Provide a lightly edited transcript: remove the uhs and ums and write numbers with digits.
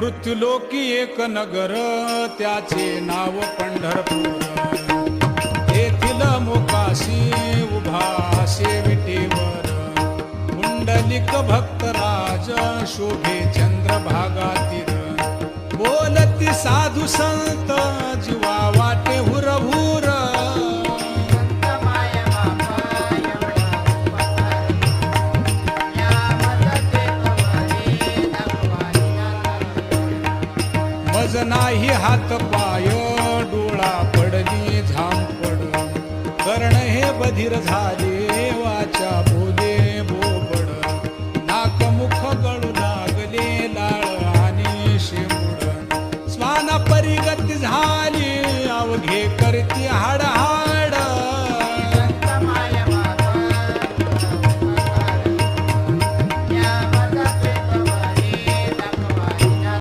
मृत्युलोकी एक नगर त्याचे नाव पंढरपूर. येथील मोकाशी उभा असे विटेवर पुंडलिक भक्तराज शोभे चंद्रभागातील. बोलती साधू संत जीवा वाटे हुरहुर. मज नाही हात पाय डोळा पडली झांपड. कर्ण हे बधीर झाले वाचा बोले बोबड. नाक मुख गळू लागले लाळ आणि शेंबूड. स्वाना परिगती झाली अवघे करती हाड